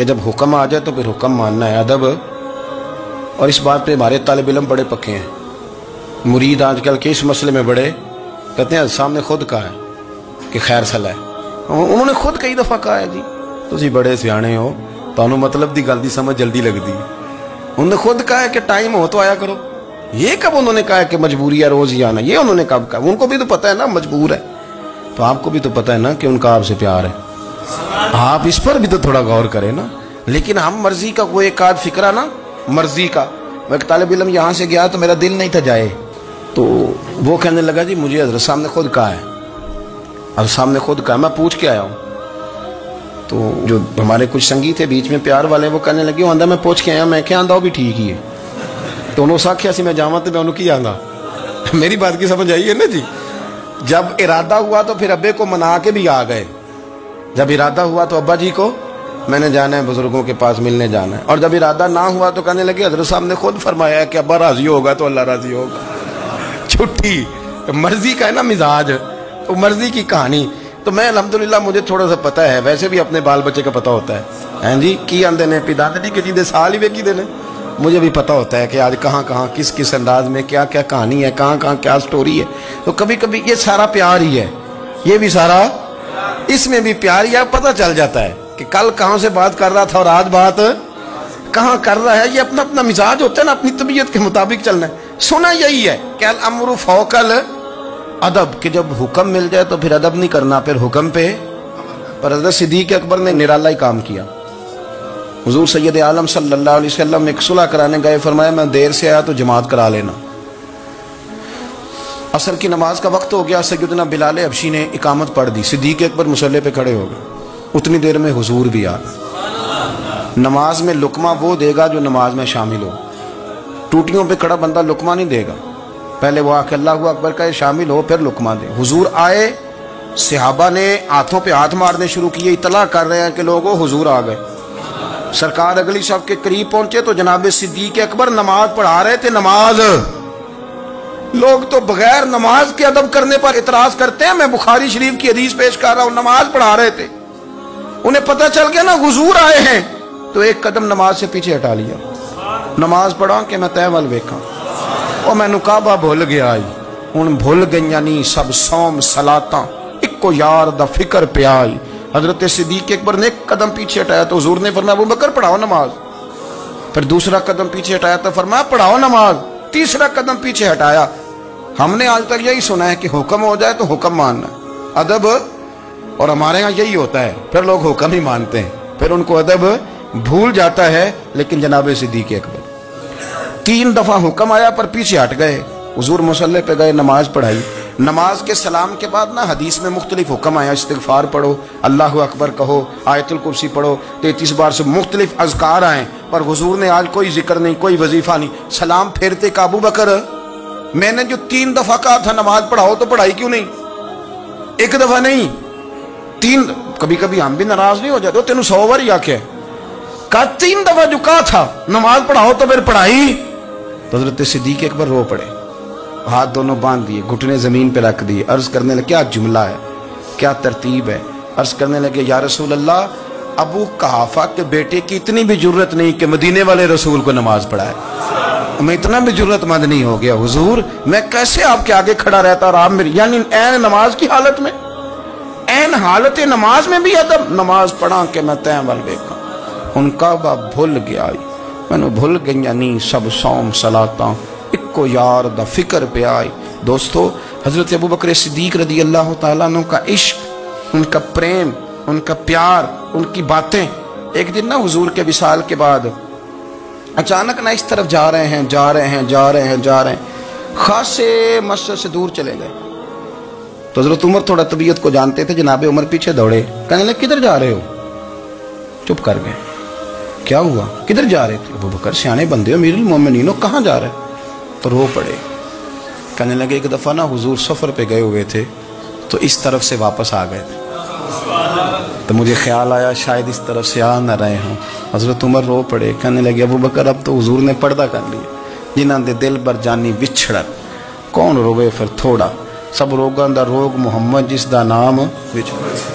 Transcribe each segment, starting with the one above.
کہ جب حکم آ جائے تو پھر حکم ماننا ہے، ادب. اور اس بات پہ ہمارے طالب علم بڑے پکے ہیں. مرید آج کل کے اس مسئلے میں بڑے کہتے ہیں صاحب نے خود کہا ہے کہ خیر صلاح ہے. انہوں نے خود کئی دفعہ کہا ہے جی تسی بڑے سیانے ہو، تانوں مطلب دی گل دی سمجھ جلدی لگتی ہے. انہوں نے خود کہا ہے کہ ٹائم ہو تو آیا کرو. یہ کب انہوں نے کہا ہے کہ مجبوری ہے روز ہی آنا؟ یہ انہوں نے کب کہا؟ ان کو بھی تو پتہ ہے نا مجبور ہے. تو آپ کو بھی تو پتہ ہے نا کہ ان کا آپ سے پیار ہے. آپ اس پر بھی تو تھوڑا غور کریں نا. لیکن ہم مرضی کا کوئی ایک آدھ فکرہ نا، مرضی کا. میں ایک طالب علم یہاں سے گیا تو میرا دل نہیں تھا جائے، تو وہ کہنے لگا جی مجھے حضرت صاحب نے خود کہا ہے، حضرت صاحب نے خود کہا. میں پوچھ کے آیا ہوں. تو جو ہمارے کچھ سنگی تھے بیچ میں پیار والے، وہ کہنے لگے وہ آندہ میں پوچھ کے آیا. میں کیا آندہ وہ بھی ٹھیک ہی ہے. تو انہوں ساکھیا سی میں جاواں تو میں انہوں کی آندہ. میری بات کی سمجھ آئی ہے نا جی. جب ارادہ ہوا تو پھر ابے کو منا کے بھی آ گئے. جب ارادہ ہوا تو ابا جی کو میں نے جانا ہے بزرگوں کے پاس ملنے جانا ہے. اور جب ارادہ نہ ہوا تو کہنے لگے حضرت صاحب نے خود فرمایا ہے کہ ابا راضی ہوگا تو اللہ راضی ہوگا. چھٹی مرضی کا ہے نا مزاج، تو مرضی کی کہانی. تو میں الحمدللہ مجھے تھوڑا سا پتہ ہے، ویسے بھی اپنے بال بچے کا پتہ ہوتا ہے. ہیں جی کی آندے نے پیدادی کے جیدے سال ہی ویکی دینے. مجھے بھی پتہ ہوتا ہے کہ آج کہاں کہاں کس کس انداز میں کیا کیا کہانی ہے، کہاں کہاں کیا سٹوری ہے. تو کبھی کبھی یہ سارا پیار ہی ہے، یہ بھی سارا اس میں بھی پیار ہی ہے. پتہ چل جاتا ہے کہ کل کہاں سے بات کر رہا تھا اور آج بات کہاں کر رہا ہے. یہ اپنا اپنا مزاج ہوتا ہے نا، اپنی طبیعت کے مطابق چلنا ہے. سنا یہی ہے کہ الامر فوق الادب، کہ جب حکم مل جائے تو پھر ادب نہیں کرنا، پھر حکم پہ. پر حضرت صدیق اکبر نے نرالا ہی کام کیا. حضور سید عالم صلی اللہ علیہ وسلم ایک صلح کرانے گئے، فرمایا میں دیر سے آیا تو جماعت کرا لینا. عصر کی نماز کا وقت ہو گیا. سیدنا بلال حبشی نے اقامت پڑھ دی. صدیق اکبر مصلی پہ کھڑے ہو گئے. اتنی دیر میں حضور بھی آ گئے. نماز میں لقمہ وہ دے گا جو نماز میں شامل ہو. ٹوٹیوں پہ کھڑا بندہ لقمہ نہیں دے گا، پہلے وہ آ کے اللہ اکبر کا شامل ہو پھر لقمہ دے. حضور آئے، صحابہ نے ہاتھوں پہ ہاتھ مارنے شروع کیے، اطلاع کر رہے ہیں کہ لوگوں حضور آ گئے. سرکار اگلی صف کے قریب پہنچے تو جناب صدیق اکبر نماز پڑھا رہے تھے. نماز لوگ تو بغیر نماز کے ادب کرنے پر اعتراض کرتے ہیں. میں بخاری شریف کی حدیث پیش کر رہا ہوں، نماز پڑھا رہے تھے. انہیں پتہ چل گیا نا حضور آئے ہیں، تو ایک قدم نماز سے پیچھے ہٹا لیا. نماز پڑھا کہ میں تے ول ویکھاں، اور میں نکابہ بھول گیا آئی. ہن بھول گئیاں نہیں سب صوم صلاتاں، اکو یار دا فکر پہ آئی. حضرت صدیق اکبر نے ایک قدم پیچھے ہٹایا تو حضور نے فرمایا ابو بکر پڑھاؤ نماز. پھر دوسرا قدم پیچھے ہٹایا تو فرمایا پڑھاؤ نماز. تیسرا قدم پیچھے ہٹایا. ہم نے آج تک یہی سنا ہے کہ حکم ہو جائے تو حکم ماننا ادب، اور ہمارے ہاں یہی ہوتا ہے، پھر لوگ حکم ہی مانتے ہیں، پھر ان کو ادب بھول جاتا ہے. لیکن جناب صدیق اکبر 3 دفعہ حکم آیا پر پیچھے ہٹ گئے. حضور مصلی پہ گئے، نماز پڑھائی. نماز کے سلام کے بعد نا حدیث میں مختلف حکم آیا، استغفار پڑھو، اللہ اکبر کہو، آیت الکرسی پڑھو، 33 بار سے مختلف اذکار آئیں. پر حضور نے آج کوئی ذکر نہیں، کوئی وظیفہ نہیں. سلام پھیرتے کہ ابو بکر میں نے جو 3 دفعہ کہا تھا نماز پڑھاؤ تو پڑھائی کیوں نہیں؟ ایک دفعہ نہیں 3. کبھی کبھی ہم بھی ناراض نہیں ہو جاتے، تینوں 100 بار ہی آکے کہا 3 دفعہ جو کہا تھا نماز پڑھاؤ تو پھر پڑھائی. تو حضرت صدیق اکبر رو پڑے، ہاتھ دونوں باندھ دیے، گھٹنے زمین پہ رکھ دیے. عرض کرنے لگے کیا جملہ ہے، کیا ترتیب ہے. عرض کرنے لگے یا رسول اللہ، ابو قحافہ کے بیٹے کی اتنی بھی جرت نہیں کہ مدینے والے رسول کو نماز پڑھائے. میں اتنا بھی جرت مند نہیں ہو گیا حضور، میں کیسے آپ کے آگے کھڑا رہتا اور آپ میری، یعنی این نماز کی حالت میں، این حالت نماز میں بھی ادب. نماز پڑھا کہ میں تین ول ویکھاں. ان کا با بھول گیا، میں نے بھول گئی نہیں سب صوم صلاتاں، اکو یار دا فکر پہ آئی. دوستو حضرت ابو بکر صدیق رضی اللہ تعالیٰ عنہ کا عشق، ان کا پریم، ان کا پیار، ان کی باتیں. ایک دن نا حضور کے وصال کے بعد اچانک نہ اس طرف جا رہے ہیں، خاصے مسجد سے دور چلے گئے. تو حضرت عمر تھوڑا طبیعت کو جانتے تھے، جناب عمر پیچھے دوڑے، کہنے لگے کدھر جا رہے ہو؟ چپ کر گئے. کیا ہوا، کدھر جا رہے تھے؟ ابو بکر سیانے بندے ہو، امیر المومنین ہو، کہاں جا رہے؟ تو رو پڑے. کہنے لگے ایک دفعہ نا حضور سفر پہ گئے ہوئے تھے تو اس طرف سے واپس آ گئے تھے، تو مجھے خیال آیا شاید اس طرف سے آ نہ رہے ہوں. حضرت عمر رو پڑے. کہنے لگے ابو بکر اب تو حضور نے پردہ کر لیا، جنہاں دے دل بر جانی وچھڑن، کون روے پھر تھوڑا. سب روگاں دا روگ محمد جس دا نام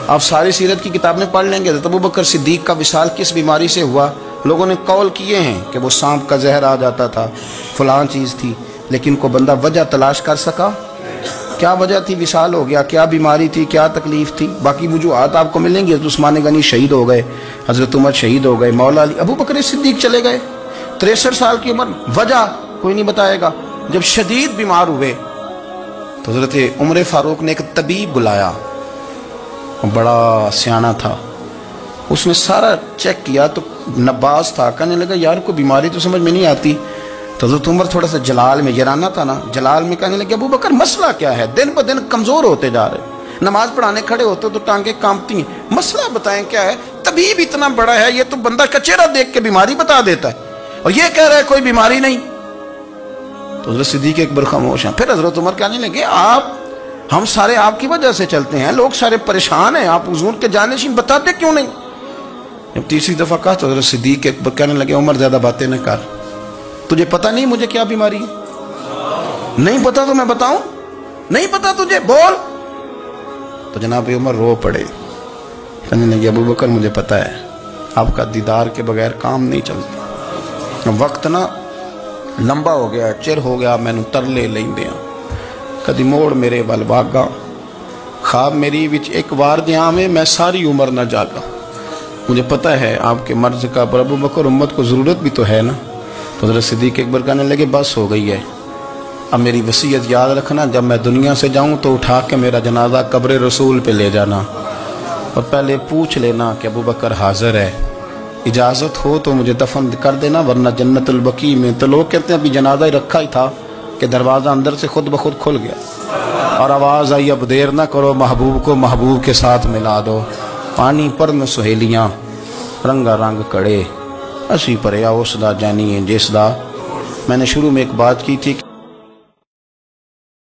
آپ ساری سیرت کی کتابیں پڑھ لیں گے تو ابو بکر صدیق کا وصال کس بیماری سے ہوا؟ لوگوں نے قول کیے ہیں کہ وہ سانپ کا زہر آ جاتا تھا، فلان چیز تھی، لیکن کوئی بندہ وجہ تلاش کر سکا؟ کیا وجہ تھی وصال ہو گیا؟ کیا بیماری تھی؟ کیا تکلیف تھی؟ باقی وجوہات آپ کو ملیں گی۔ حضرت عثمان غنی شہید ہو گئے، حضرت عمر شہید ہو گئے، مولا علی، ابو بکر صدیق چلے گئے 63 سال کی عمر، وجہ کوئی نہیں بتائے گا۔ جب شدید بیمار ہوئے تو حضرت عمر فاروق نے ایک طبیب بلایا، بڑا سیانہ تھا، اس نے سارا چیک کیا تو نباز تھا، کہنے لگا یار کوئی بیماری تو سمجھ میں نہیں آتی۔ تو حضرت عمر تھوڑا سا جلال میں، یرانہ تھا نا، جلال میں کہنے لگے ابو بکر مسئلہ کیا ہے؟ دن بدن کمزور ہوتے جا رہے، نماز پڑھانے کھڑے ہوتے تو ٹانگیں کانپتی ہیں، مسئلہ بتائیں کیا ہے؟ طبیب اتنا بڑا ہے، یہ تو بندہ کا چہرہ دیکھ کے بیماری بتا دیتا ہے، اور یہ کہہ رہا ہے کوئی بیماری نہیں۔ تو حضرت صدیق اکبر خاموش ہیں۔ پھر حضرت عمر کہنے لگے ہم سارے آپ کی وجہ سے چلتے ہیں، لوگ سارے پریشان ہیں، آپ حضور کے جانشین بتاتے کیوں نہیں؟ جب تیسری دفعہ کہا تو حضرت صدیق اکبر کہنے لگے عمر زیادہ باتیں نہ کر، تجھے پتہ نہیں مجھے کیا بیماری ہے؟ نہیں پتا تو میں بتاؤں؟ نہیں پتا تجھے، بول۔ تو جناب عمر رو پڑے، کہنے لگے ابو بکر مجھے پتا ہے، آپ کا دیدار کے بغیر کام نہیں چلتا، وقت نا لمبا ہو گیا، چر ہو گیا، میں ترلے لیندے ہاں، کدی موڑ میرے ول باگا، خواب میری وچ ایک وار دیاں میں ساری عمر نہ جاگا، مجھے پتہ ہے آپ کے مرض کا، پر ابو بکر امت کو ضرورت بھی تو ہے نا۔ تو حضرت صدیق اکبر کہنے لگے بس ہو گئی ہے، اب میری وصیت یاد رکھنا، جب میں دنیا سے جاؤں تو اٹھا کے میرا جنازہ قبر رسول پہ لے جانا، اور پہلے پوچھ لینا کہ ابو بکر حاضر ہے، اجازت ہو تو مجھے دفن کر دینا، ورنہ جنت البقیع میں۔ تو لوگ کہتے ہیں ابھی جنازہ ہی رکھا ہی تھا کہ دروازہ اندر سے خود بخود کھل گیا، اور آواز آئی اب دیر نہ کرو، محبوب کو محبوب کے ساتھ ملا دو، پانی پر میں سہیلیاں رنگا رنگ کڑے، اسی پریا اس دا جانی جس دا۔ میں نے شروع میں ایک بات کی تھی کہ